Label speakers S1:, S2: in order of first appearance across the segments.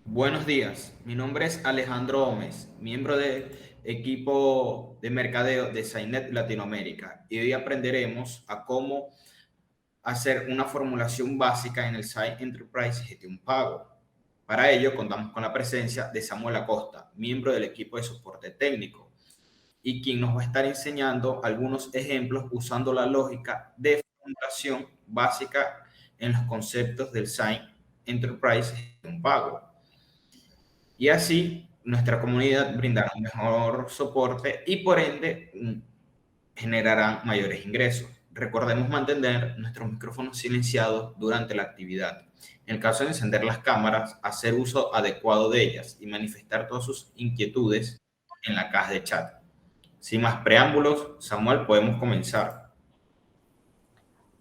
S1: Buenos días, mi nombre es Alejandro Gómez, miembro del equipo de mercadeo de Sainet Latinoamérica, y hoy aprenderemos a cómo hacer una formulación básica en el Site Enterprise Gestión Pago. Para ello contamos con la presencia de Samuel Acosta, miembro del equipo de soporte técnico, y quien nos va a estar enseñando algunos ejemplos usando la lógica de formulación básica en los conceptos del Site Enterprise Gestión Pago. Y así nuestra comunidad brindará un mejor soporte y por ende generará mayores ingresos. Recordemos mantener nuestros micrófonos silenciados durante la actividad. En el caso de encender las cámaras, hacer uso adecuado de ellas y manifestar todas sus inquietudes en la caja de chat. Sin más preámbulos, Samuel, podemos comenzar.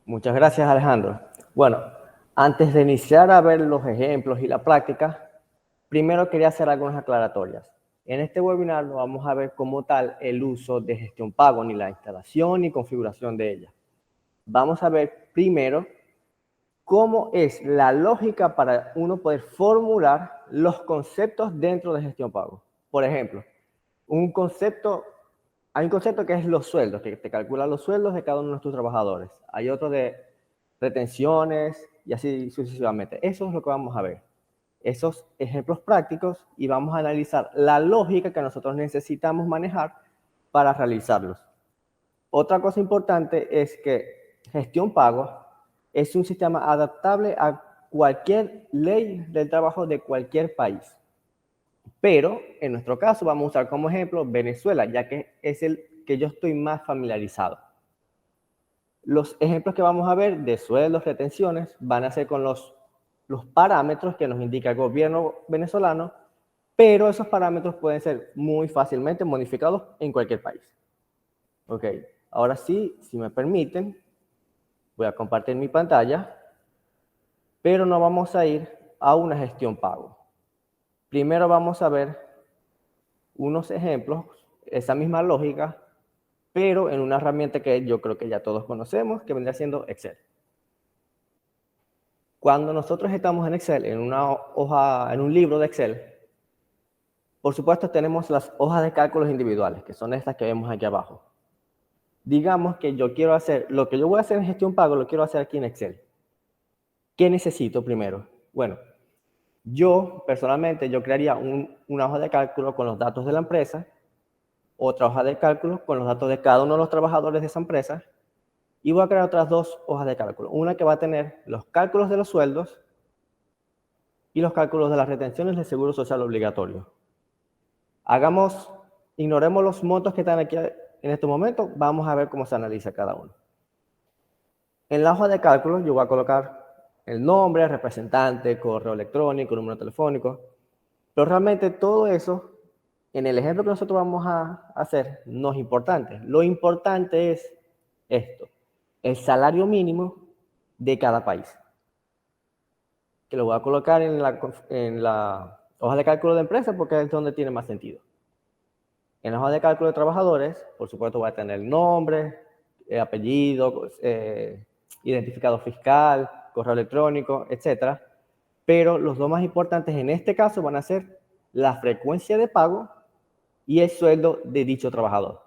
S2: Muchas gracias, Alejandro. Bueno, antes de iniciar a ver los ejemplos y la práctica, primero quería hacer algunas aclaratorias. En este webinar no vamos a ver como tal el uso de gestión pago, ni la instalación ni configuración de ella. Vamos a ver primero cómo es la lógica para uno poder formular los conceptos dentro de gestión pago. Por ejemplo, hay un concepto que es los sueldos, que te calcula los sueldos de cada uno de nuestros trabajadores. Hay otro de retenciones y así sucesivamente. Eso es lo que vamos a ver. Esos ejemplos prácticos y vamos a analizar la lógica que nosotros necesitamos manejar para realizarlos. Otra cosa importante es que gestión pago es un sistema adaptable a cualquier ley del trabajo de cualquier país. Pero en nuestro caso vamos a usar como ejemplo Venezuela, ya que es el que yo estoy más familiarizado. Los ejemplos que vamos a ver de sueldos, retenciones, van a ser con los parámetros que nos indica el gobierno venezolano, pero esos parámetros pueden ser muy fácilmente modificados en cualquier país. Ok, ahora sí, si me permiten, voy a compartir mi pantalla, pero no vamos a ir a una gestión pago. Primero vamos a ver unos ejemplos, esa misma lógica, pero en una herramienta que yo creo que ya todos conocemos, que vendría siendo Excel. Cuando nosotros estamos en Excel, en una hoja, en un libro de Excel, por supuesto tenemos las hojas de cálculos individuales, que son estas que vemos aquí abajo. Digamos que yo quiero hacer, lo que yo voy a hacer en gestión pago, lo quiero hacer aquí en Excel. ¿Qué necesito primero? Bueno, yo personalmente, yo crearía una hoja de cálculo con los datos de la empresa, otra hoja de cálculo con los datos de cada uno de los trabajadores de esa empresa, y voy a crear otras dos hojas de cálculo. Una que va a tener los cálculos de los sueldos y los cálculos de las retenciones del seguro social obligatorio. Ignoremos los montos que están aquí en este momento, vamos a ver cómo se analiza cada uno. En la hoja de cálculo yo voy a colocar el nombre, representante, correo electrónico, número telefónico, pero realmente todo eso, en el ejemplo que nosotros vamos a hacer, no es importante. Lo importante es esto, el salario mínimo de cada país, que lo voy a colocar en la hoja de cálculo de empresa porque es donde tiene más sentido. En la hoja de cálculo de trabajadores, por supuesto, va a tener el nombre, apellido, identificador fiscal, correo electrónico, etc. Pero los dos más importantes en este caso van a ser la frecuencia de pago y el sueldo de dicho trabajador.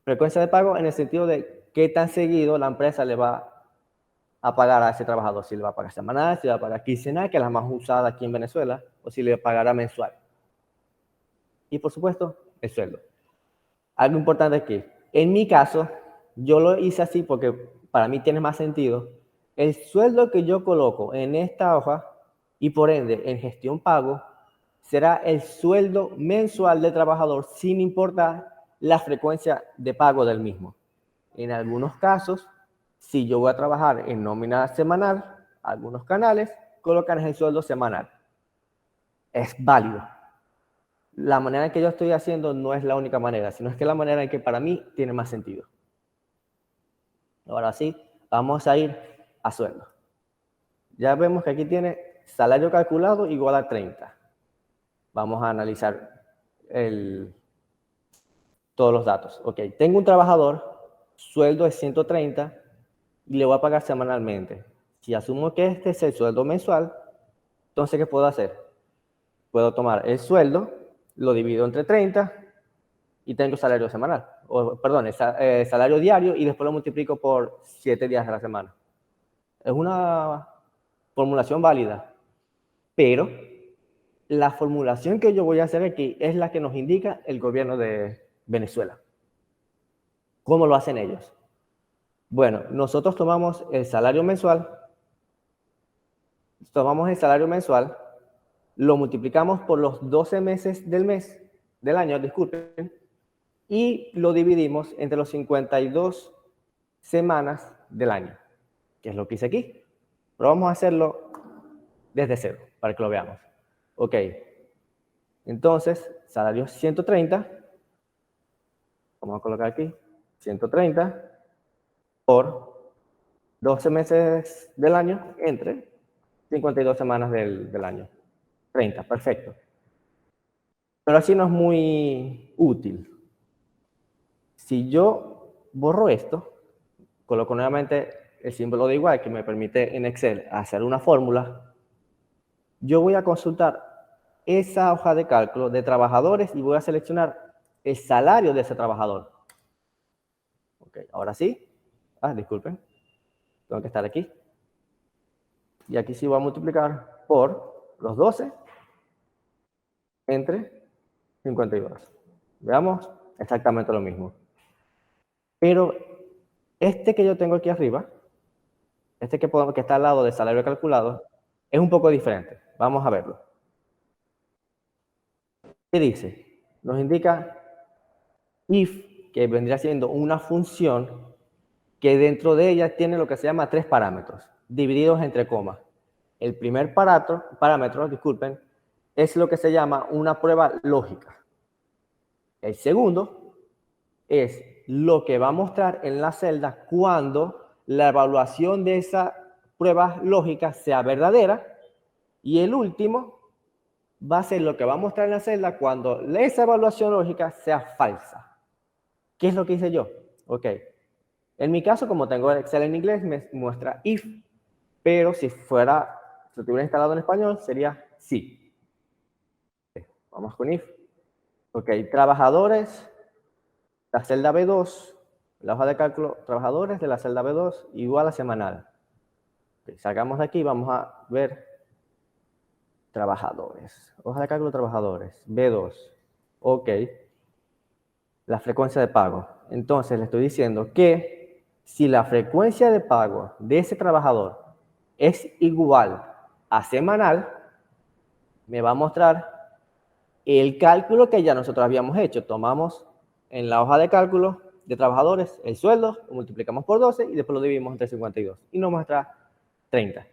S2: Frecuencia de pago en el sentido de qué tan seguido la empresa le va a pagar a ese trabajador, si le va a pagar semanal, si le va a pagar quincenal, que es la más usada aquí en Venezuela, o si le pagará mensual. Y por supuesto, el sueldo. Algo importante aquí, en mi caso, yo lo hice así porque para mí tiene más sentido. El sueldo que yo coloco en esta hoja y por ende en gestión pago será el sueldo mensual del trabajador sin importar la frecuencia de pago del mismo. En algunos casos, si yo voy a trabajar en nómina semanal, algunos canales colocan el sueldo semanal. Es válido. La manera en que yo estoy haciendo no es la única manera, sino es que la manera en que para mí tiene más sentido. Ahora sí, vamos a ir a sueldo. Ya vemos que aquí tiene salario calculado igual a 30. Vamos a analizar todos los datos. Ok, tengo un trabajador, sueldo es 130 y le voy a pagar semanalmente. Si asumo que este es el sueldo mensual, entonces, ¿qué puedo hacer? puedo tomar el sueldo, lo divido entre 30 y tengo salario semanal. O, perdón, salario diario y después lo multiplico por 7 días de la semana. Es una formulación válida, pero la formulación que yo voy a hacer aquí es la que nos indica el gobierno de Venezuela. ¿Cómo lo hacen ellos? Bueno, nosotros tomamos el salario mensual, lo multiplicamos por los 12 meses del año, disculpen, y lo dividimos entre los 52 semanas del año, que es lo que hice aquí. Pero vamos a hacerlo desde cero, para que lo veamos. Ok, entonces, salario 130, vamos a colocar aquí, 130 por 12 meses del año entre 52 semanas del año. 30, perfecto. Pero así no es muy útil. Si yo borro esto, coloco nuevamente el símbolo de igual que me permite en Excel hacer una fórmula, yo voy a consultar esa hoja de cálculo de trabajadores y voy a seleccionar el salario de ese trabajador. Ok, ahora sí. Disculpen. Tengo que estar aquí. Y aquí sí voy a multiplicar por los 12 entre 52. Veamos exactamente lo mismo. Pero este que yo tengo aquí arriba, este que está al lado del salario calculado, es un poco diferente. Vamos a verlo. ¿Qué dice? Nos indica if, que vendría siendo una función que dentro de ella tiene lo que se llama 3 parámetros, divididos entre comas. El primer parámetro, disculpen, es lo que se llama una prueba lógica. El segundo es lo que va a mostrar en la celda cuando la evaluación de esa prueba lógica sea verdadera. Y el último va a ser lo que va a mostrar en la celda cuando esa evaluación lógica sea falsa. ¿Qué es lo que hice yo? Ok. En mi caso, como tengo Excel en inglés, me muestra if, pero si lo tuviera instalado en español, sería sí. Vamos con if. Ok, trabajadores, la celda B2, la hoja de cálculo, trabajadores de la celda B2 igual a semanal. Okay, salgamos de aquí, vamos a ver trabajadores. Hoja de cálculo, trabajadores, B2. Ok. La frecuencia de pago. Entonces, le estoy diciendo que si la frecuencia de pago de ese trabajador es igual a semanal, me va a mostrar el cálculo que ya nosotros habíamos hecho. Tomamos en la hoja de cálculo de trabajadores el sueldo, lo multiplicamos por 12 y después lo dividimos entre 52 y nos muestra 30.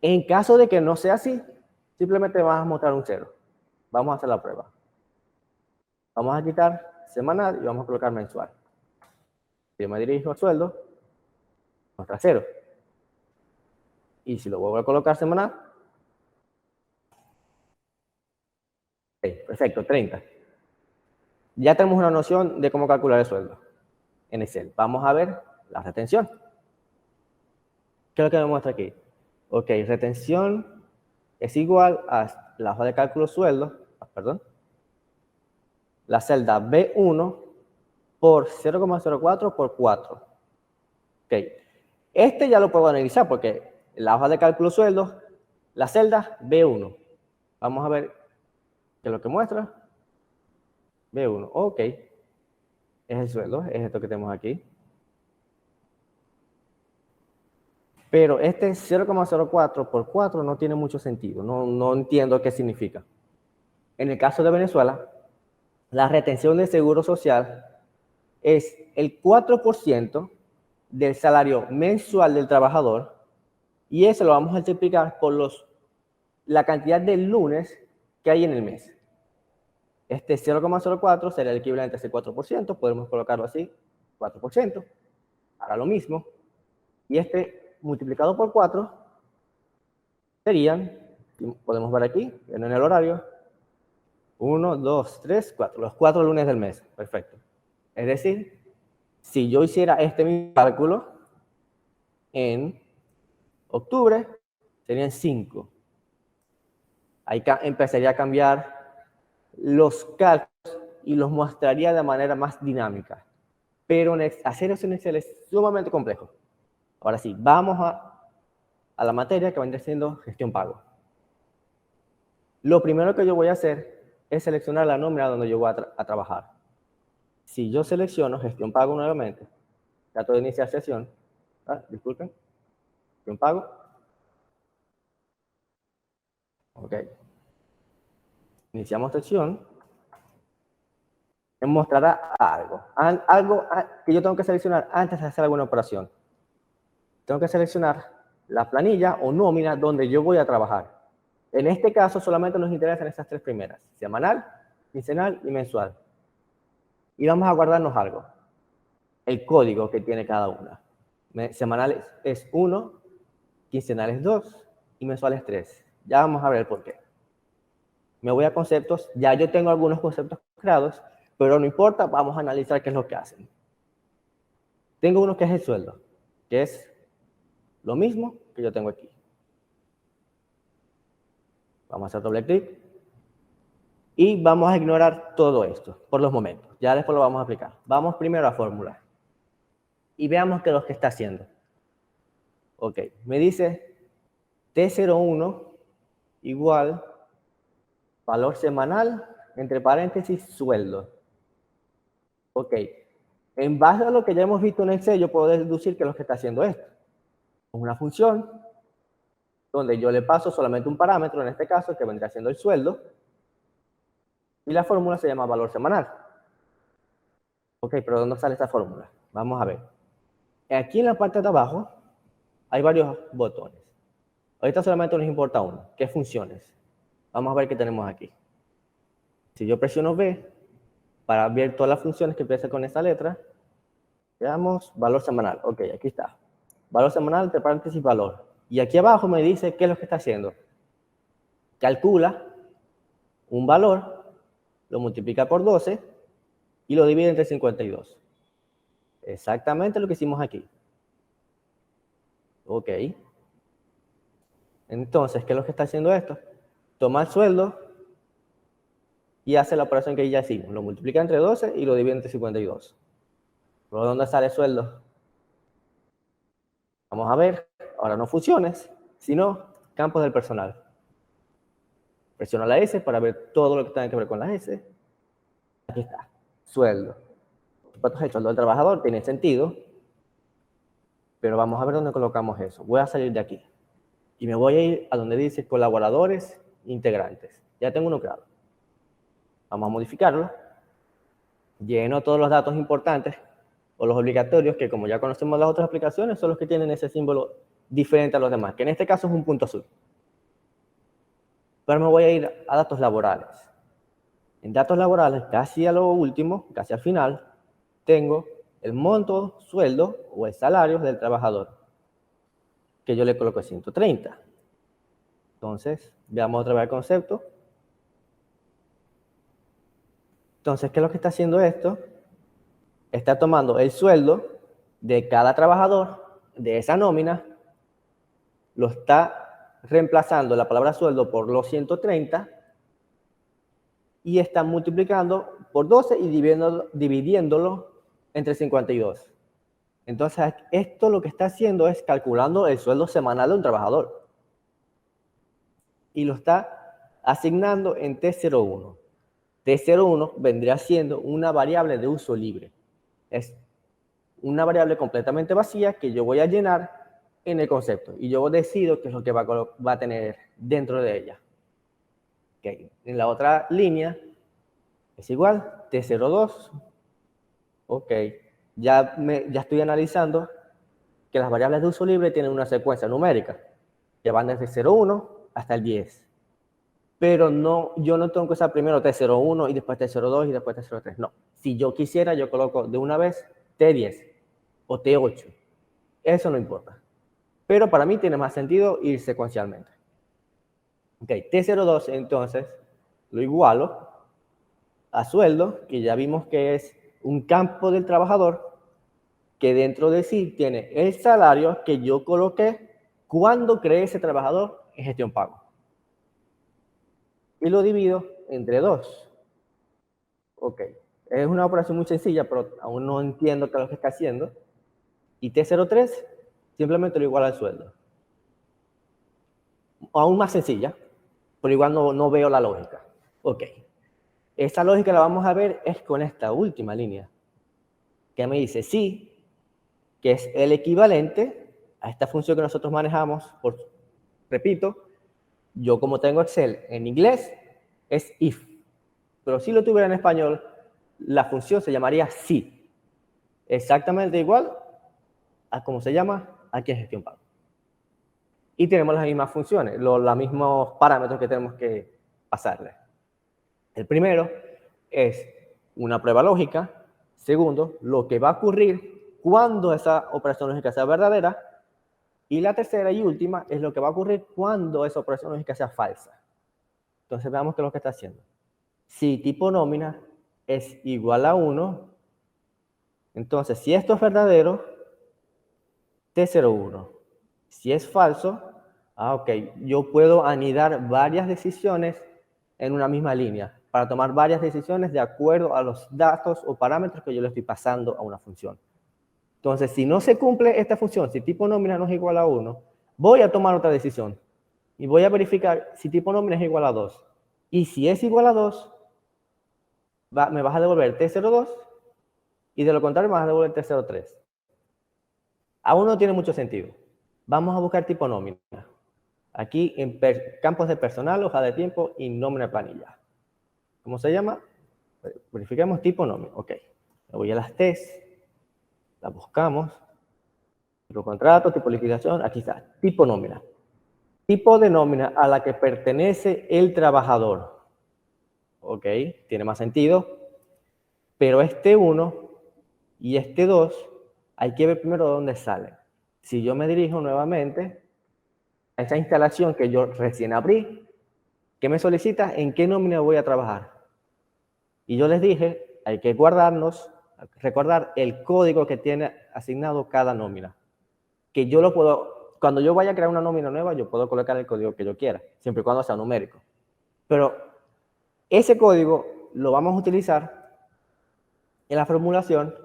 S2: En caso de que no sea así, simplemente vas a mostrar un 0. Vamos a hacer la prueba. Vamos a quitar semanal y vamos a colocar mensual. Si yo me dirijo al sueldo, muestra 0. Y si lo vuelvo a colocar semanal, perfecto, 30. Ya tenemos una noción de cómo calcular el sueldo en Excel. Vamos a ver la retención. ¿Qué es lo que me muestra aquí? Ok, retención es igual a la hoja de cálculo sueldo, la celda B1 por 0,04 por 4. Ok, este ya lo puedo analizar porque la hoja de cálculo sueldo, la celda B1. Vamos a ver qué es lo que muestra. B1, ok. Es el sueldo, es esto que tenemos aquí. Pero este 0,04 por 4 no tiene mucho sentido, no entiendo qué significa. En el caso de Venezuela, la retención del seguro social es el 4% del salario mensual del trabajador y eso lo vamos a multiplicar por la cantidad de lunes que hay en el mes. Este 0,04 sería el equivalente a ese 4%, podemos colocarlo así, 4%, hará lo mismo. Y este multiplicado por 4 serían, podemos ver aquí, en el horario, 1, 2, 3, 4, los 4 lunes del mes, perfecto. Es decir, si yo hiciera este mismo cálculo en octubre, serían 5. Ahí empezaría a cambiar los cálculos y los mostraría de manera más dinámica. Pero hacer eso en Excel es sumamente complejo. Ahora sí, vamos a la materia que va a ir siendo gestión pago. Lo primero que yo voy a hacer es seleccionar la nómina donde yo voy a trabajar. Si yo selecciono gestión pago nuevamente, trato de iniciar sesión, disculpen, gestión pago, ok, iniciamos sesión, me mostrará algo que yo tengo que seleccionar antes de hacer alguna operación. Tengo que seleccionar la planilla o nómina donde yo voy a trabajar. En este caso solamente nos interesan estas tres primeras, semanal, quincenal y mensual. Y vamos a guardarnos algo, el código que tiene cada una. Semanal es 1, quincenal es 2 y mensual es 3. Ya vamos a ver el por qué. Me voy a conceptos, ya yo tengo algunos conceptos creados, pero no importa, vamos a analizar qué es lo que hacen. Tengo uno que es el sueldo, que es lo mismo que yo tengo aquí. Vamos a hacer doble clic y vamos a ignorar todo esto por los momentos. Ya después lo vamos a aplicar. Vamos primero a fórmula y veamos qué es lo que está haciendo. Ok, me dice T01 igual valor semanal, entre paréntesis, sueldo. Ok, en base a lo que ya hemos visto en Excel, yo puedo deducir que es lo que está haciendo esto. Es una función donde yo le paso solamente un parámetro, en este caso, que vendría siendo el sueldo, y la fórmula se llama valor semanal. Ok, pero ¿dónde sale esta fórmula? Vamos a ver. Aquí en la parte de abajo hay varios botones. Ahorita solamente nos importa uno, que es funciones. Vamos a ver qué tenemos aquí. Si yo presiono B, para ver todas las funciones que empiezan con esta letra, veamos valor semanal. Ok, aquí está. Valor semanal, entre paréntesis, valor. Y aquí abajo me dice qué es lo que está haciendo. Calcula un valor, lo multiplica por 12 y lo divide entre 52. Exactamente lo que hicimos aquí. Ok. Entonces, ¿qué es lo que está haciendo esto? Toma el sueldo y hace la operación que ya hicimos. Lo multiplica entre 12 y lo divide entre 52. ¿Por dónde sale el sueldo? Vamos a ver. Ahora no funciones, sino campos del personal. Presiono la S para ver todo lo que tenga que ver con la S. Aquí está. Sueldo. El sueldo del trabajador tiene sentido, pero vamos a ver dónde colocamos eso. Voy a salir de aquí y me voy a ir a donde dice colaboradores integrantes. Ya tengo uno creado. Vamos a modificarlo. Lleno todos los datos importantes o los obligatorios que, como ya conocemos las otras aplicaciones, son los que tienen ese símbolo diferente a los demás, que en este caso es un punto azul. Pero me voy a ir a datos laborales. En datos laborales, casi a lo último, casi al final, tengo el monto, sueldo o el salario del trabajador, que yo le coloco 130. Entonces, veamos otra vez el concepto. Entonces, ¿qué es lo que está haciendo esto? Está tomando el sueldo de cada trabajador de esa nómina, lo está reemplazando la palabra sueldo por los 130 y está multiplicando por 12 y dividiéndolo entre 52. Entonces, esto lo que está haciendo es calculando el sueldo semanal de un trabajador y lo está asignando en T01. T01 vendría siendo una variable de uso libre. Es una variable completamente vacía que yo voy a llenar en el concepto y yo decido qué es lo que va a tener dentro de ella. Okay. En la otra línea es igual, T02. Ok, ya estoy analizando que las variables de uso libre tienen una secuencia numérica que van desde 0,1 hasta el 10. Pero no, yo no tengo que usar primero T01 y después T02 y después T03. No, si yo quisiera, yo coloco de una vez T10 o T8. Eso no importa. Pero para mí tiene más sentido ir secuencialmente. Ok, T02 entonces lo igualo a sueldo, que ya vimos que es un campo del trabajador que dentro de sí tiene el salario que yo coloqué cuando creé ese trabajador en gestión pago. y lo divido entre 2. Ok, es una operación muy sencilla, pero aún no entiendo qué es lo que está haciendo. Y T03 simplemente lo iguala al sueldo. Aún más sencilla, pero igual no veo la lógica. Ok, esta lógica la vamos a ver es con esta última línea, que me dice sí, que es el equivalente a esta función que nosotros manejamos. Repito, yo como tengo Excel en inglés, es if, pero si lo tuviera en español, la función se llamaría si. Exactamente igual a como se llama aquí en gestión pago. Y tenemos las mismas funciones, los mismos parámetros que tenemos que pasarle. El primero es una prueba lógica. Segundo, lo que va a ocurrir cuando esa operación lógica sea verdadera. Y la tercera y última es lo que va a ocurrir cuando esa operación lógica sea falsa. Entonces veamos qué es lo que está haciendo. Si tipo nómina es igual a 1, entonces si esto es verdadero, T01. Si es falso, ok, yo puedo anidar varias decisiones en una misma línea para tomar varias decisiones de acuerdo a los datos o parámetros que yo le estoy pasando a una función. Entonces, si no se cumple esta función, si tipo nómina no es igual a 1, voy a tomar otra decisión y voy a verificar si tipo nómina es igual a 2. Y si es igual a 2, me vas a devolver T02 y de lo contrario me vas a devolver T03. Aún no tiene mucho sentido. Vamos a buscar tipo nómina. Aquí en campos de personal, hoja de tiempo y nómina planilla. ¿Cómo se llama? Verificamos tipo nómina. Ok. Le voy a las T's. La buscamos. Tipo contrato, tipo liquidación. Aquí está. Tipo nómina. Tipo de nómina a la que pertenece el trabajador. Ok. Tiene más sentido. Pero este 1 y este 2 hay que ver primero dónde salen. Si yo me dirijo nuevamente a esa instalación que yo recién abrí, ¿qué me solicita? ¿En qué nómina voy a trabajar? Y yo les dije, hay que recordar el código que tiene asignado cada nómina. Que yo lo puedo, cuando yo vaya a crear una nómina nueva, yo puedo colocar el código que yo quiera, siempre y cuando sea numérico. Pero ese código lo vamos a utilizar en la formulación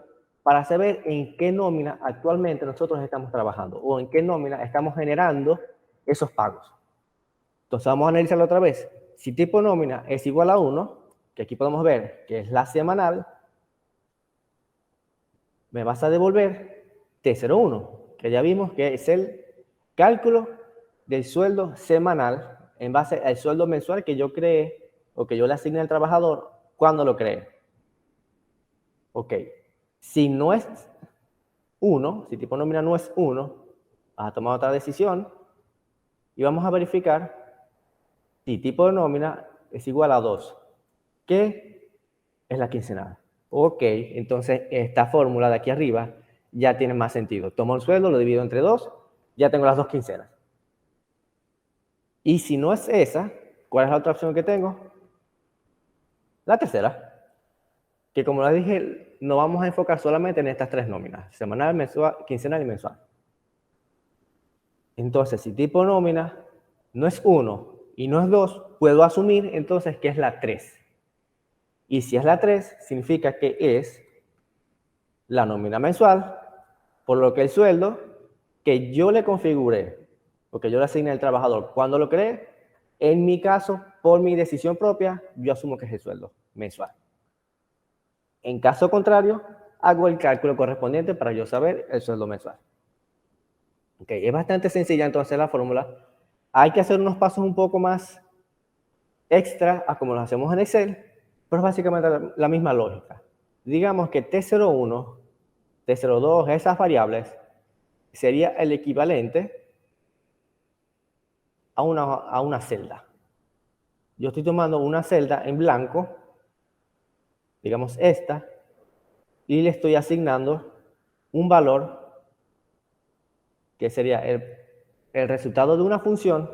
S2: para saber en qué nómina actualmente nosotros estamos trabajando o en qué nómina estamos generando esos pagos. Entonces vamos a analizarlo otra vez. Si tipo nómina es igual a 1, que aquí podemos ver que es la semanal, me vas a devolver T01, que ya vimos que es el cálculo del sueldo semanal en base al sueldo mensual que yo creé o que yo le asigné al trabajador cuando lo creé. Ok, si no es 1, si tipo nómina no es 1, vas a tomar otra decisión y vamos a verificar si tipo de nómina es igual a 2, que es la quincenal. Ok, entonces esta fórmula de aquí arriba ya tiene más sentido. Tomo el sueldo, lo divido entre 2, ya tengo las 2 quincenas. Y si no es esa, ¿cuál es la otra opción que tengo? La tercera, que como les dije, no vamos a enfocar solamente en estas 3 nóminas, semanal, mensual, quincenal y mensual. Entonces, si tipo nómina no es 1 y no es 2, puedo asumir entonces que es la 3. Y si es la 3, significa que es la nómina mensual, por lo que el sueldo que yo le configuré, o que yo le asigné al trabajador cuando lo creé, en mi caso, por mi decisión propia, yo asumo que es el sueldo mensual. En caso contrario, hago el cálculo correspondiente para yo saber el sueldo mensual. Ok, es bastante sencilla entonces la fórmula. Hay que hacer unos pasos un poco más extra a como los hacemos en Excel, pero es básicamente la misma lógica. Digamos que T01, T02, esas variables, sería el equivalente a una celda. Yo estoy tomando una celda en blanco, digamos esta, y le estoy asignando un valor que sería el resultado de una función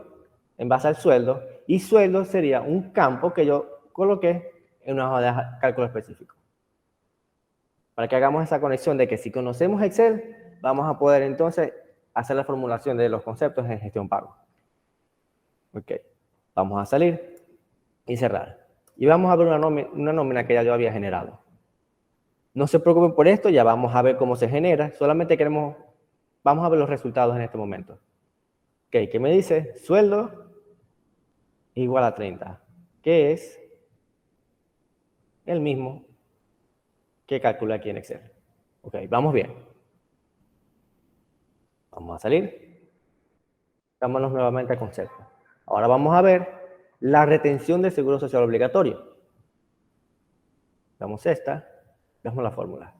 S2: en base al sueldo, y sueldo sería un campo que yo coloqué en una hoja de cálculo específico. Para que hagamos esa conexión de que si conocemos Excel, vamos a poder entonces hacer la formulación de los conceptos en gestión pago. Ok, vamos a salir. y cerrar. Y vamos a ver una nómina que ya yo había generado. No se preocupen por esto, ya vamos a ver cómo se genera. Solamente vamos a ver los resultados en este momento. Ok, ¿qué me dice? Sueldo igual a 30, que es el mismo que calculé aquí en Excel. Ok, vamos bien. Vamos a salir. Vámonos nuevamente al concepto. Ahora vamos a ver la retención del seguro social obligatorio. Damos esta, damos la fórmula.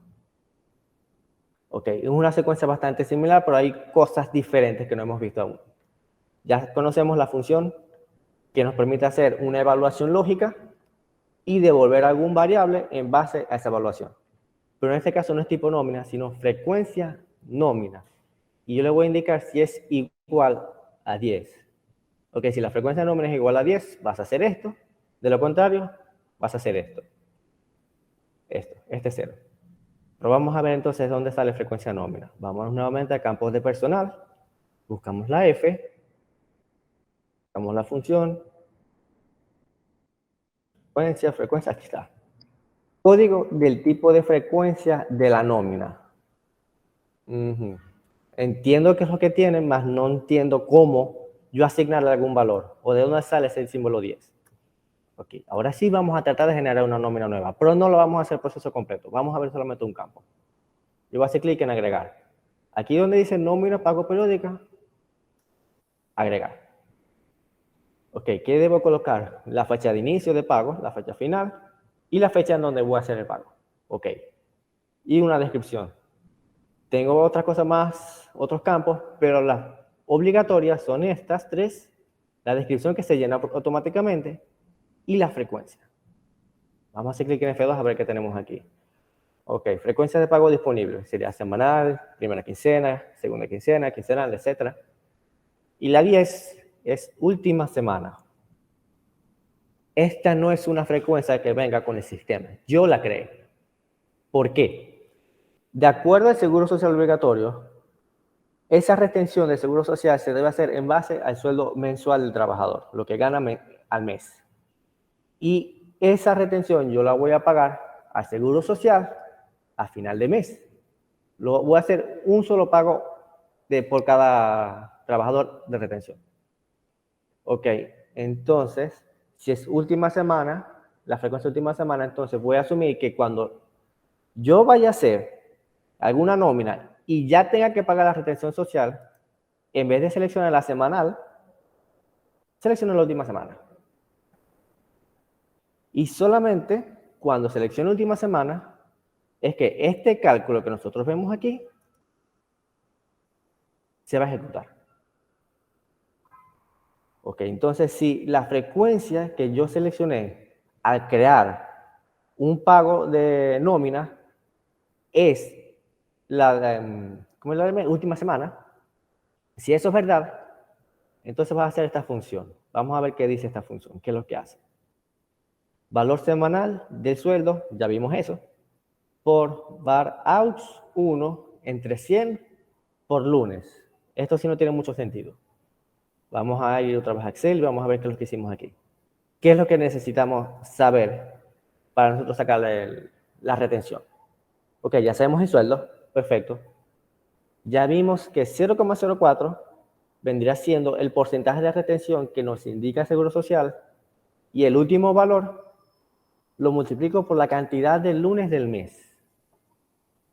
S2: Ok, es una secuencia bastante similar, pero hay cosas diferentes que no hemos visto aún. Ya conocemos la función que nos permite hacer una evaluación lógica y devolver algún variable en base a esa evaluación. Pero en este caso no es tipo nómina, sino frecuencia nómina. Y yo le voy a indicar si es igual a 10. Ok, si la frecuencia nómina es igual a 10, vas a hacer esto. De lo contrario, vas a hacer esto. Este es 0. Pero vamos a ver entonces dónde sale frecuencia nómina. Vamos nuevamente a campos de personal. Buscamos la F. Buscamos la función. Frecuencia, aquí está. Código del tipo de frecuencia de la nómina. Entiendo qué es lo que tienen, mas no entiendo cómo yo asignarle algún valor o de dónde sale ese símbolo 10. Ok, ahora sí vamos a tratar de generar una nómina nueva, pero no lo vamos a hacer el proceso completo. Vamos a ver solamente un campo. Yo voy a hacer clic en agregar. Aquí donde dice nómina pago periódica, agregar. Ok, ¿qué debo colocar? La fecha de inicio de pago, la fecha final y la fecha en donde voy a hacer el pago. Ok, y una descripción. Tengo otras cosas más, otros campos, pero las obligatorias son estas 3, la descripción que se llena automáticamente y la frecuencia. Vamos a hacer clic en F2 a ver qué tenemos aquí. Ok, frecuencia de pago disponible. Sería semanal, primera quincena, segunda quincena, quincenal, etc. Y la 10 es última semana. Esta no es una frecuencia que venga con el sistema. Yo la creé. ¿Por qué? De acuerdo al seguro social obligatorio, esa retención del seguro social se debe hacer en base al sueldo mensual del trabajador, lo que gana al mes. Y esa retención yo la voy a pagar al seguro social a final de mes. Voy a hacer un solo pago por cada trabajador de retención. Ok, entonces, si es última semana, la frecuencia última semana, entonces voy a asumir que cuando yo vaya a hacer alguna nómina y ya tenga que pagar la retención social, en vez de seleccionar la semanal, selecciono la última semana. Y solamente cuando seleccione última semana, es que este cálculo que nosotros vemos aquí se va a ejecutar. Ok, entonces si la frecuencia que yo seleccioné al crear un pago de nómina es ¿cómo es la última semana? Si eso es verdad, entonces va a hacer esta función. Vamos a ver qué dice esta función, qué es lo que hace. Valor semanal del sueldo, ya vimos eso, por var out 1 entre 100 por lunes. Esto sí no tiene mucho sentido. Vamos a ir otra vez a Excel y vamos a ver qué es lo que hicimos aquí. ¿Qué es lo que necesitamos saber para nosotros sacar la retención? Ok, ya sabemos el sueldo, perfecto. Ya vimos que 0,04 vendría siendo el porcentaje de retención que nos indica el Seguro Social y el último valor lo multiplico por la cantidad de lunes del mes.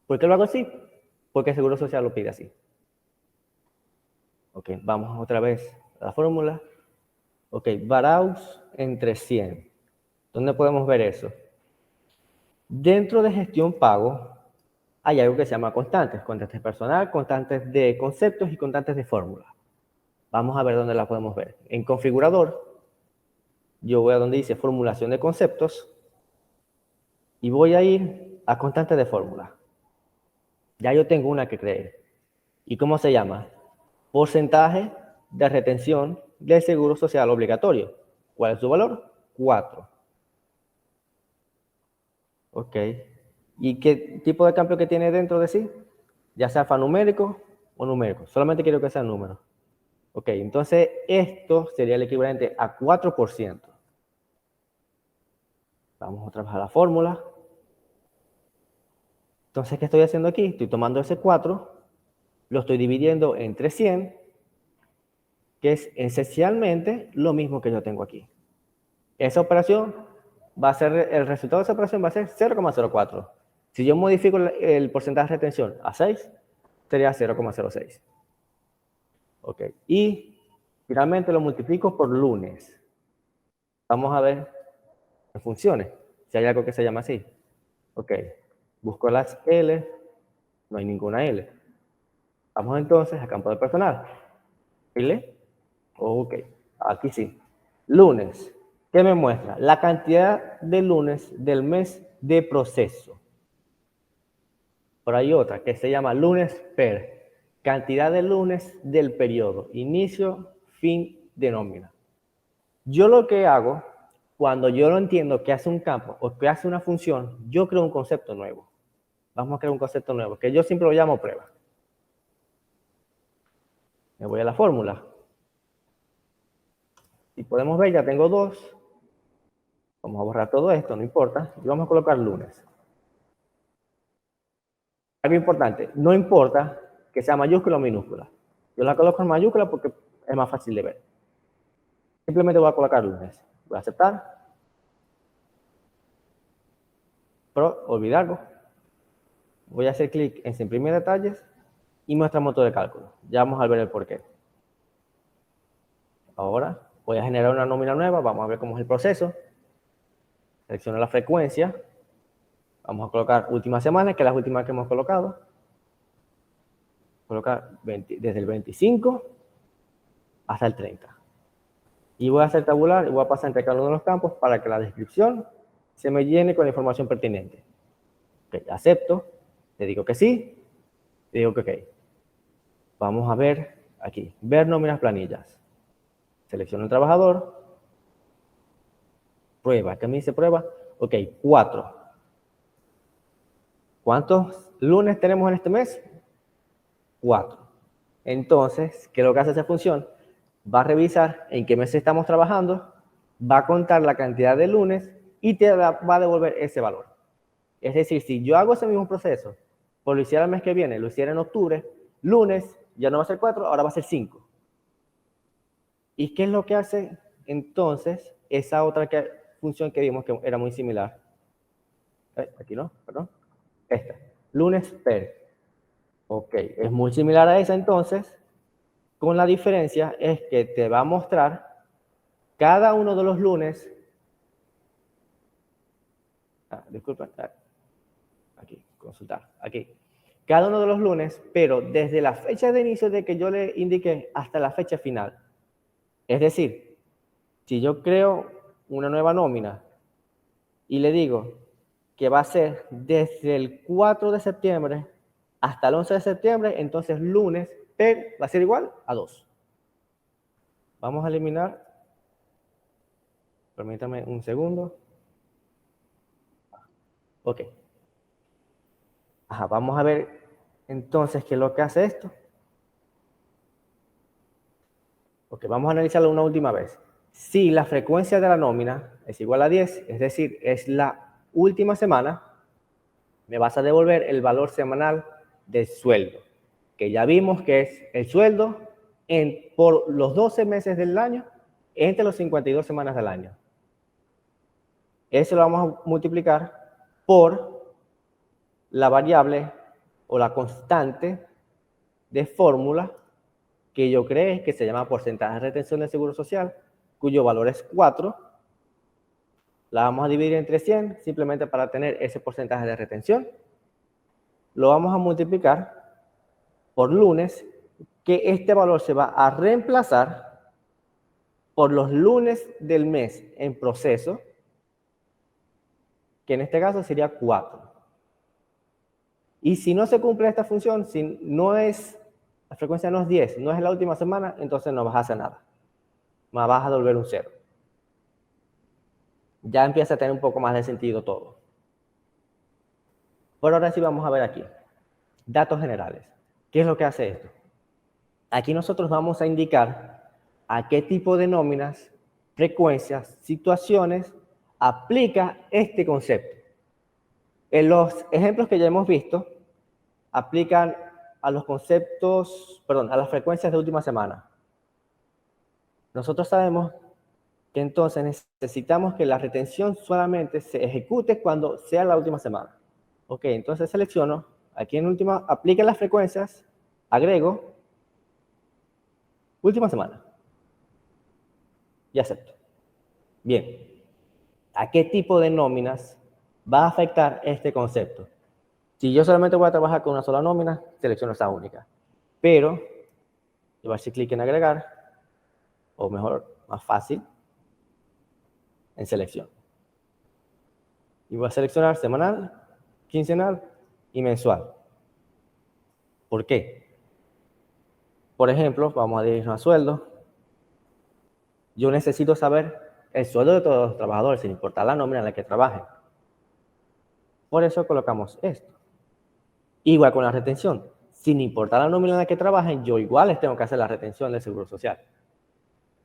S2: ¿Por qué lo hago así? Porque el Seguro Social lo pide así. Ok, vamos otra vez a la fórmula. Ok, varaus entre 100. ¿Dónde podemos ver eso? Dentro de gestión pago hay algo que se llama constantes. Constantes personal, constantes de conceptos y constantes de fórmula. Vamos a ver dónde la podemos ver. En configurador, yo voy a donde dice formulación de conceptos y voy a ir a constantes de fórmula. Ya yo tengo una que creé. ¿Y cómo se llama? Porcentaje de retención del seguro social obligatorio. ¿Cuál es su valor? 4. Ok. ¿Y qué tipo de cambio que tiene dentro de sí? Ya sea alfanumérico o numérico. Solamente quiero que sea número. Ok, entonces esto sería el equivalente a 4%. Vamos a trabajar la fórmula. Entonces, ¿qué estoy haciendo aquí? Estoy tomando ese 4, lo estoy dividiendo entre 100, que es esencialmente lo mismo que yo tengo aquí. Esa operación va a ser, el resultado de esa operación va a ser 0,04. Si yo modifico el porcentaje de retención a 6, sería 0,06. Ok, y finalmente lo multiplico por lunes. Vamos a ver que funcione, si hay algo que se llama así. Ok, busco las L, no hay ninguna L. Vamos entonces a campo de personal. L, ok, aquí sí. Lunes, ¿qué me muestra? La cantidad de lunes del mes de proceso. Por ahí otra que se llama lunes per, cantidad de lunes del periodo, inicio, fin de nómina. Yo lo que hago, cuando yo no entiendo qué hace un campo o qué hace una función, yo creo un concepto nuevo. Vamos a crear un concepto nuevo, que yo siempre lo llamo prueba. Me voy a la fórmula. Y podemos ver, ya tengo 2. Vamos a borrar todo esto, no importa. Y vamos a colocar lunes. Algo importante, no importa que sea mayúscula o minúscula. Yo la coloco en mayúscula porque es más fácil de ver. Simplemente voy a colocar lunes. Voy a aceptar. Pero olvidarlo. Voy a hacer clic en imprimir detalles y muestra motor de cálculo. Ya vamos a ver el porqué. Ahora voy a generar una nómina nueva. Vamos a ver cómo es el proceso. Selecciono la frecuencia. Vamos a colocar última semana, que es la última que hemos colocado. Colocar desde el 25 hasta el 30. Y voy a hacer tabular y voy a pasar entre cada uno de los campos para que la descripción se me llene con la información pertinente. Ok, acepto, le digo que sí, le digo que ok. Vamos a ver aquí, ver nóminas planillas. Selecciono el trabajador, prueba, ¿qué me dice prueba? Ok, 4. ¿Cuántos lunes tenemos en este mes? 4. Entonces, ¿qué es lo que hace esa función? Va a revisar en qué mes estamos trabajando, va a contar la cantidad de lunes y te va a devolver ese valor. Es decir, si yo hago ese mismo proceso, pues lo hiciera el mes que viene, lo hiciera en octubre, lunes ya no va a ser 4, ahora va a ser 5. ¿Y qué es lo que hace entonces esa otra función que vimos que era muy similar? Aquí no, perdón. Esta, lunes per. Ok, es muy similar a esa entonces, con la diferencia es que te va a mostrar cada uno de los lunes. Disculpa, aquí, consultar, aquí. Cada uno de los lunes, pero desde la fecha de inicio de que yo le indiqué hasta la fecha final. Es decir, si yo creo una nueva nómina y le digo que va a ser desde el 4 de septiembre hasta el 11 de septiembre, entonces lunes per va a ser igual a 2. Vamos a eliminar, permítame un segundo. Ok. Ajá, vamos a ver entonces qué es lo que hace esto. Ok, vamos a analizarlo una última vez. Si la frecuencia de la nómina es igual a 10, es decir, es la última semana, me vas a devolver el valor semanal del sueldo, que ya vimos que es el sueldo por los 12 meses del año, entre los 52 semanas del año. Eso lo vamos a multiplicar por la variable o la constante de fórmula que yo creé, que se llama porcentaje de retención del Seguro Social, cuyo valor es 4. La vamos a dividir entre 100, simplemente para tener ese porcentaje de retención. Lo vamos a multiplicar por lunes, que este valor se va a reemplazar por los lunes del mes en proceso, que en este caso sería 4. Y si no se cumple esta función, si no es, la frecuencia no es 10, no es la última semana, entonces no vas a hacer nada. Más vas a devolver un 0. Ya empieza a tener un poco más de sentido todo. Por ahora sí vamos a ver aquí. Datos generales. ¿Qué es lo que hace esto? Aquí nosotros vamos a indicar a qué tipo de nóminas, frecuencias, situaciones aplica este concepto. En los ejemplos que ya hemos visto, aplican a los conceptos, perdón, a las frecuencias de última semana. Nosotros sabemos que entonces necesitamos que la retención solamente se ejecute cuando sea la última semana. Ok, entonces selecciono, aquí en última, aplique las frecuencias, agrego, última semana. Y acepto. Bien, ¿a qué tipo de nóminas va a afectar este concepto? Si yo solamente voy a trabajar con una sola nómina, selecciono esa única. Pero, yo voy a hacer clic en agregar, o mejor, más fácil, en selección. Y voy a seleccionar semanal, quincenal y mensual. ¿Por qué? Por ejemplo, vamos a dirigirnos a sueldo. Yo necesito saber el sueldo de todos los trabajadores, sin importar la nómina en la que trabajen. Por eso colocamos esto. Igual con la retención. Sin importar la nómina en la que trabajen, yo igual les tengo que hacer la retención del Seguro Social.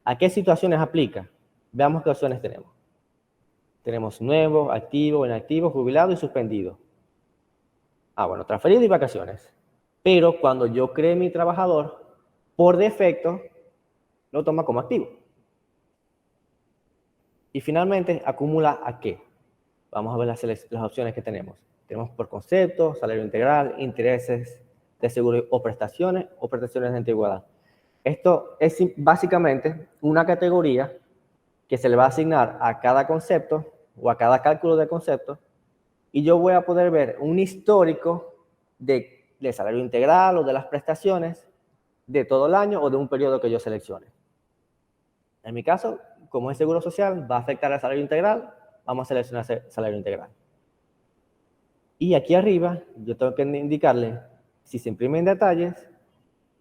S2: ¿A qué situaciones aplica? Veamos qué opciones tenemos. Tenemos nuevo, activo, inactivo, jubilado y suspendido. Bueno, transferido y vacaciones. Pero cuando yo cree mi trabajador, por defecto, lo toma como activo. Y finalmente, acumula ¿a qué? Vamos a ver las opciones que tenemos. Tenemos por concepto, salario integral, intereses de seguro o prestaciones de antigüedad. Esto es básicamente una categoría que se le va a asignar a cada concepto o a cada cálculo de concepto, y yo voy a poder ver un histórico de salario integral o de las prestaciones de todo el año o de un periodo que yo seleccione. En mi caso, como es seguro social, va a afectar al salario integral, vamos a seleccionar salario integral. Y aquí arriba yo tengo que indicarle si se imprimen detalles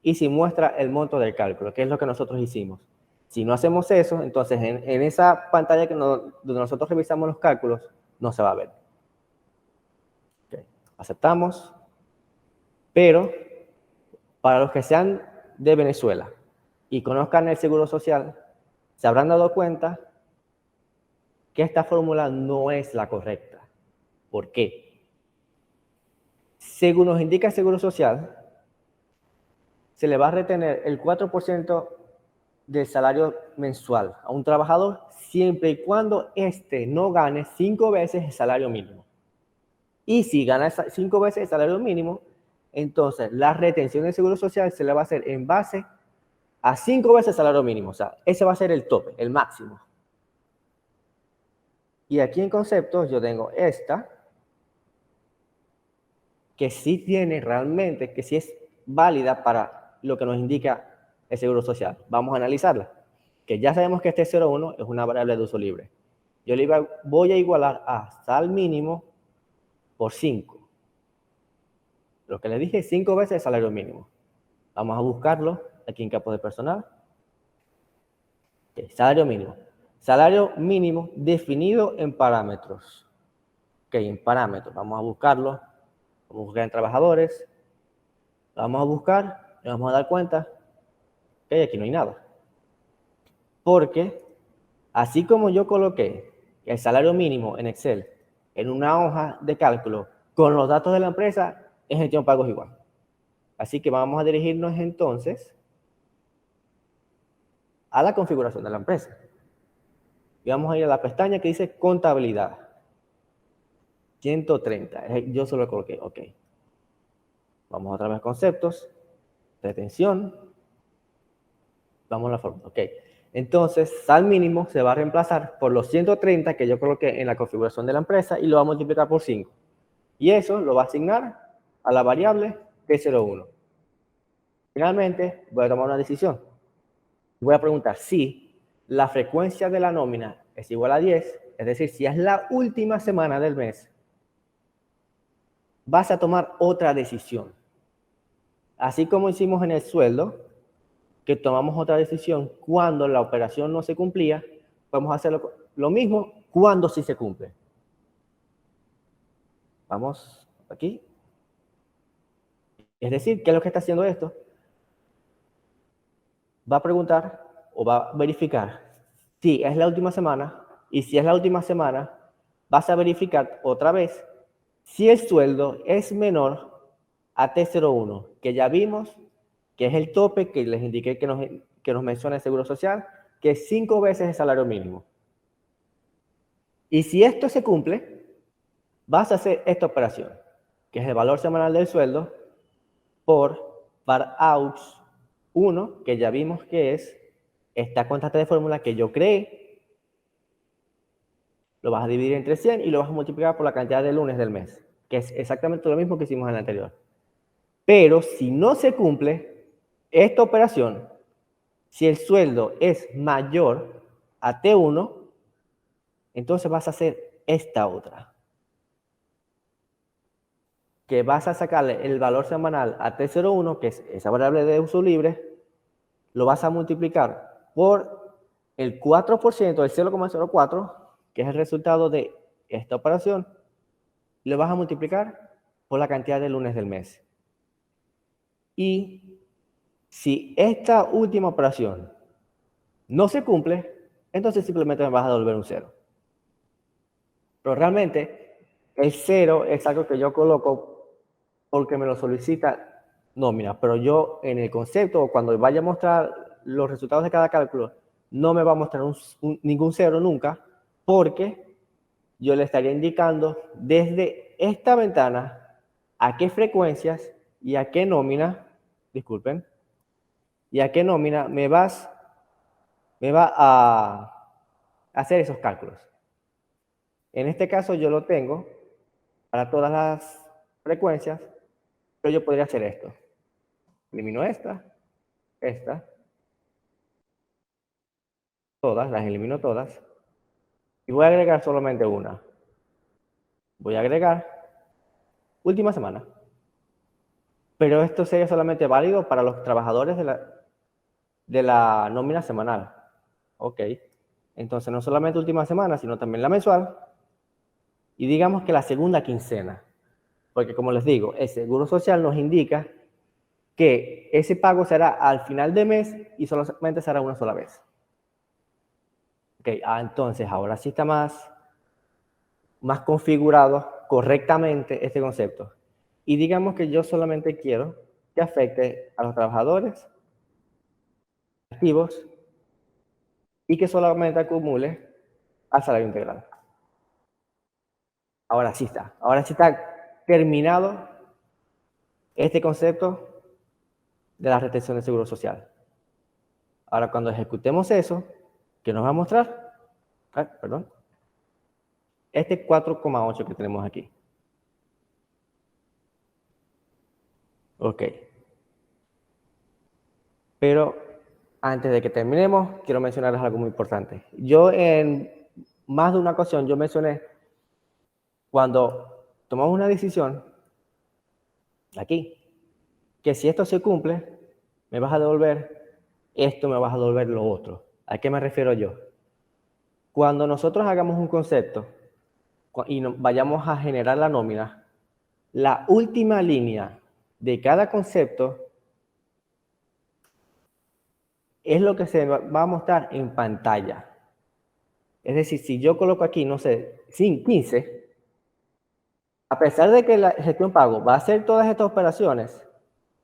S2: y si muestra el monto del cálculo, que es lo que nosotros hicimos. Si no hacemos eso, entonces en esa pantalla donde nosotros revisamos los cálculos, no se va a ver. Okay. Aceptamos, pero para los que sean de Venezuela y conozcan el Seguro Social, se habrán dado cuenta que esta fórmula no es la correcta. ¿Por qué? Según nos indica el Seguro Social, se le va a retener el 4% del salario mensual a un trabajador siempre y cuando éste no gane 5 veces el salario mínimo. Y si gana 5 veces el salario mínimo, entonces la retención del Seguro Social se le va a hacer en base a 5 veces el salario mínimo. O sea, ese va a ser el tope, el máximo. Y aquí en conceptos yo tengo esta, que sí tiene realmente, que sí es válida para lo que nos indica el Seguro Social. Vamos a analizarla. Que ya sabemos que este 0,1 es una variable de uso libre. Yo le voy a igualar a sal mínimo por 5. Lo que le dije, 5 veces el salario mínimo. Vamos a buscarlo aquí en campos de personal. Okay, salario mínimo. Salario mínimo definido en parámetros. Ok, en parámetros. Vamos a buscarlo. Vamos a buscar en trabajadores. Lo vamos a buscar y vamos a dar cuenta que aquí no hay nada. Porque así como yo coloqué el salario mínimo en Excel en una hoja de cálculo con los datos de la empresa, en gestión pagos igual. Así que vamos a dirigirnos entonces a la configuración de la empresa. Y vamos a ir a la pestaña que dice contabilidad. 130. Yo solo coloqué, ok. Vamos otra vez a conceptos, retención. Vamos a la fórmula, ok. Entonces, sal mínimo se va a reemplazar por los 130 que yo coloqué en la configuración de la empresa y lo va a multiplicar por 5. Y eso lo va a asignar a la variable P01. Finalmente, voy a tomar una decisión. Voy a preguntar si la frecuencia de la nómina es igual a 10, es decir, si es la última semana del mes, vas a tomar otra decisión. Así como hicimos en el sueldo, que tomamos otra decisión cuando la operación no se cumplía, vamos a hacer lo mismo cuando sí se cumple. Vamos aquí. Es decir, ¿qué es lo que está haciendo esto? Va a preguntar o va a verificar si es la última semana Y si es la última semana, vas a verificar otra vez si el sueldo es menor a T01, que ya vimos que es el tope que les indiqué que nos menciona el Seguro Social, que es 5 veces el salario mínimo. Y si esto se cumple, vas a hacer esta operación, que es el valor semanal del sueldo por var aux 1, que ya vimos que es esta constante de fórmula que yo creé, lo vas a dividir entre 100 y lo vas a multiplicar por la cantidad de lunes del mes, que es exactamente lo mismo que hicimos en el anterior. Pero si no se cumple esta operación, si el sueldo es mayor a T1, entonces vas a hacer esta otra, que vas a sacarle el valor semanal a T01, que es esa variable de uso libre, lo vas a multiplicar por el 4%, el 0,04, que es el resultado de esta operación, y lo vas a multiplicar por la cantidad de lunes del mes. Y si esta última operación no se cumple, entonces simplemente me vas a devolver un 0. Pero realmente el 0 es algo que yo coloco porque me lo solicita nómina, pero yo en el concepto, cuando vaya a mostrar los resultados de cada cálculo, no me va a mostrar ningún 0 nunca, porque yo le estaría indicando desde esta ventana a qué frecuencias y a qué nómina, disculpen, y a qué nómina me va a hacer esos cálculos. En este caso yo lo tengo para todas las frecuencias, pero yo podría hacer esto. Elimino esta, todas, las elimino todas, y voy a agregar solamente una. Voy a agregar última semana. Pero esto sería solamente válido para los trabajadores de la nómina semanal. Ok. Entonces, no solamente última semana, sino también la mensual. Y digamos que la segunda quincena. Porque como les digo, el Seguro Social nos indica que ese pago será al final de mes y solamente será una sola vez. Ok, entonces ahora sí está más configurado correctamente este concepto. Y digamos que yo solamente quiero que afecte a los trabajadores activos y que solamente acumule al salario integral. Ahora sí está terminado este concepto de la retención del seguro social. Ahora cuando ejecutemos eso, ¿qué nos va a mostrar? Perdón. Este 4,8 que tenemos aquí. Ok. Pero antes de que terminemos, quiero mencionarles algo muy importante. Yo en más de una ocasión, yo mencioné cuando tomamos una decisión, aquí, que si esto se cumple, me vas a devolver esto, me vas a devolver lo otro. ¿A qué me refiero yo? Cuando nosotros hagamos un concepto y vayamos a generar la nómina, la última línea de cada concepto es lo que se va a mostrar en pantalla. Es decir, si yo coloco aquí, no sé, 15, a pesar de que la gestión pago va a hacer todas estas operaciones,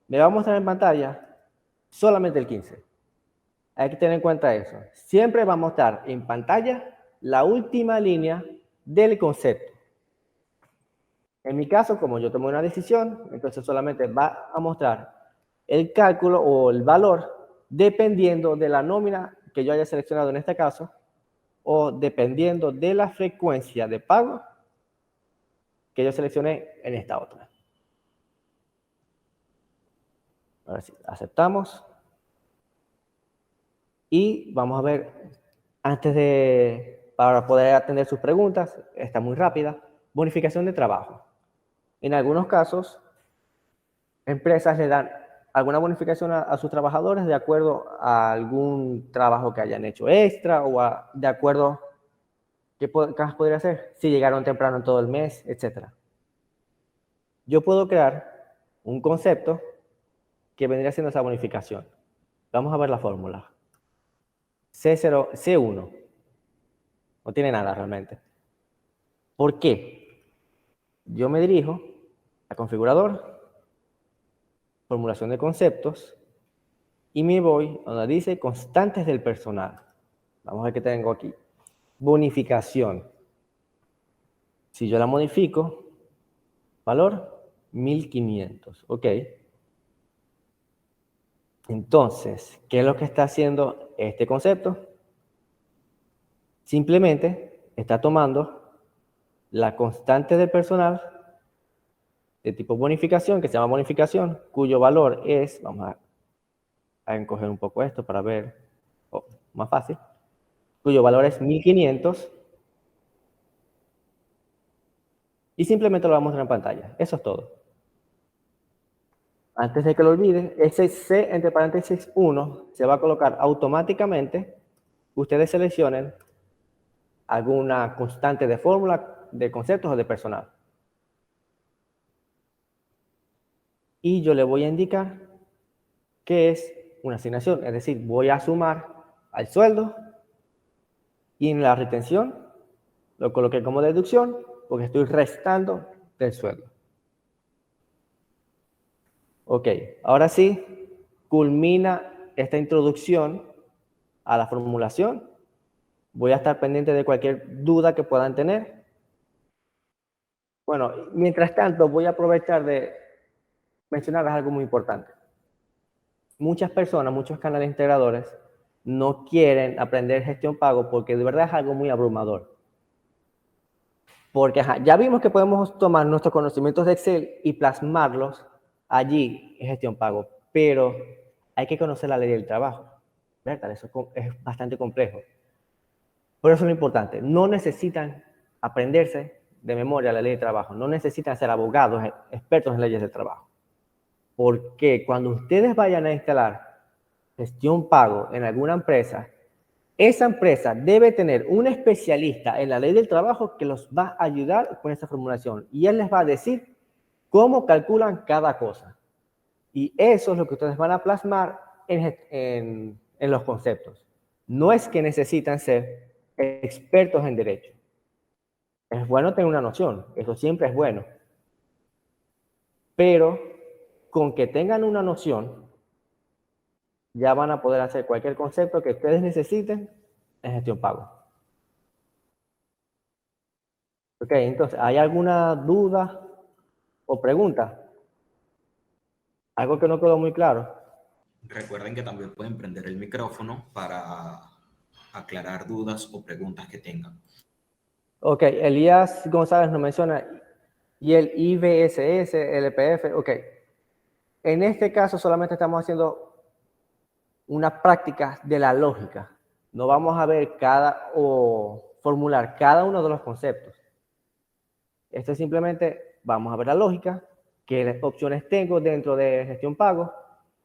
S2: me va a mostrar en pantalla solamente el 15. Hay que tener en cuenta eso. Siempre va a mostrar en pantalla la última línea del concepto. En mi caso, como yo tomé una decisión, entonces solamente va a mostrar el cálculo o el valor dependiendo de la nómina que yo haya seleccionado en este caso o dependiendo de la frecuencia de pago que yo seleccioné en esta otra. Ahora sí, aceptamos. Y vamos a ver, para poder atender sus preguntas, está muy rápida, bonificación de trabajo. En algunos casos, empresas le dan alguna bonificación a sus trabajadores de acuerdo a algún trabajo que hayan hecho extra o de acuerdo qué casos podría hacer, si llegaron temprano en todo el mes, etc. Yo puedo crear un concepto que vendría siendo esa bonificación. Vamos a ver la fórmula. C1 No tiene nada realmente. ¿Por qué? Yo me dirijo a configurador, formulación de conceptos, y me voy a donde dice constantes del personal. Vamos a ver qué tengo aquí. Bonificación. Si yo la modifico, valor 1500. Ok. Entonces, ¿qué es lo que está haciendo este concepto? Simplemente está tomando la constante del personal de tipo bonificación, que se llama bonificación, cuyo valor es, vamos a encoger un poco esto para ver, más fácil, cuyo valor es 1500, y simplemente lo vamos a mostrar en pantalla. Eso es todo. Antes de que lo olviden, ese C entre paréntesis 1 se va a colocar automáticamente. Ustedes seleccionen alguna constante de fórmula, de conceptos o de personal. Y yo le voy a indicar que es una asignación, es decir, voy a sumar al sueldo y en la retención lo coloqué como deducción porque estoy restando del sueldo. Ok, ahora sí, culmina esta introducción a la formulación. Voy a estar pendiente de cualquier duda que puedan tener. Bueno, mientras tanto voy a aprovechar de mencionarles algo muy importante. Muchas personas, muchos canales integradores no quieren aprender gestión pago porque de verdad es algo muy abrumador. Porque ya vimos que podemos tomar nuestros conocimientos de Excel y plasmarlos allí en gestión pago, pero hay que conocer la ley del trabajo, ¿verdad? Eso es bastante complejo. Por eso es lo importante, no necesitan aprenderse de memoria la ley del trabajo, no necesitan ser abogados, expertos en leyes del trabajo. Porque cuando ustedes vayan a instalar gestión pago en alguna empresa, esa empresa debe tener un especialista en la ley del trabajo que los va a ayudar con esa formulación. Y él les va a decir cómo calculan cada cosa. Y eso es lo que ustedes van a plasmar en los conceptos. No es que necesitan ser expertos en derecho. Es bueno tener una noción, eso siempre es bueno. Pero con que tengan una noción, ya van a poder hacer cualquier concepto que ustedes necesiten en gestión pago. Ok, entonces, ¿hay alguna duda o pregunta? Algo que no quedó muy claro.
S1: Recuerden que también pueden prender el micrófono para aclarar dudas o preguntas que tengan.
S2: Ok, Elías González nos menciona, y el IBSS, LPF, ok. En este caso solamente estamos haciendo una práctica de la lógica. No vamos a ver o formular cada uno de los conceptos. Esto es simplemente, vamos a ver la lógica, qué opciones tengo dentro de gestión pago,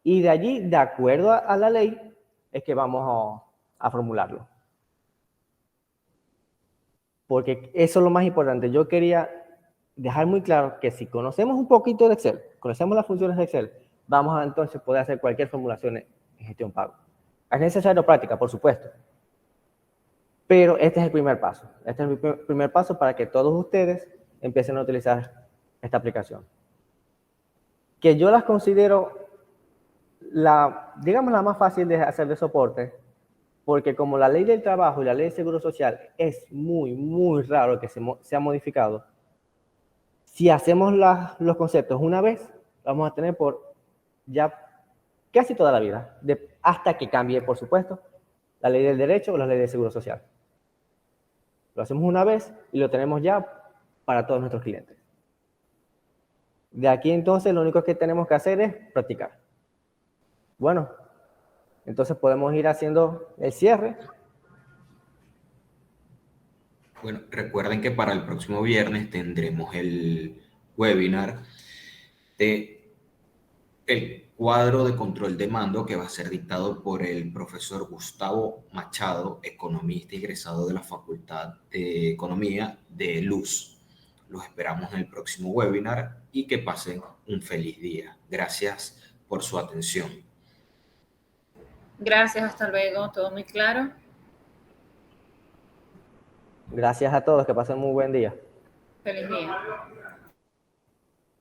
S2: y de allí, de acuerdo a la ley, es que vamos a formularlo. Porque eso es lo más importante. Yo quería dejar muy claro que si conocemos un poquito de Excel, conocemos las funciones de Excel, vamos a entonces poder hacer cualquier formulación en gestión pago. Es necesario práctica, por supuesto. Pero este es el primer paso. Este es el primer paso para que todos ustedes empiecen a utilizar esta aplicación. Que yo las considero digamos, la más fácil de hacer de soporte, porque como la ley del trabajo y la ley del seguro social es muy, muy raro que se ha modificado, si hacemos los conceptos una vez, vamos a tener por ya casi toda la vida, hasta que cambie, por supuesto, la ley del derecho o la ley del seguro social. Lo hacemos una vez y lo tenemos ya para todos nuestros clientes. De aquí entonces lo único que tenemos que hacer es practicar. Bueno, entonces podemos ir haciendo el cierre.
S1: Bueno, recuerden que para el próximo viernes tendremos el webinar de el cuadro de control de mando que va a ser dictado por el profesor Gustavo Machado, economista egresado de la Facultad de Economía de Luz. Los esperamos en el próximo webinar y que pasen un feliz día. Gracias por su atención.
S3: Gracias, hasta luego, todo muy claro.
S2: Gracias a todos, que pasen muy buen día.
S3: Feliz día.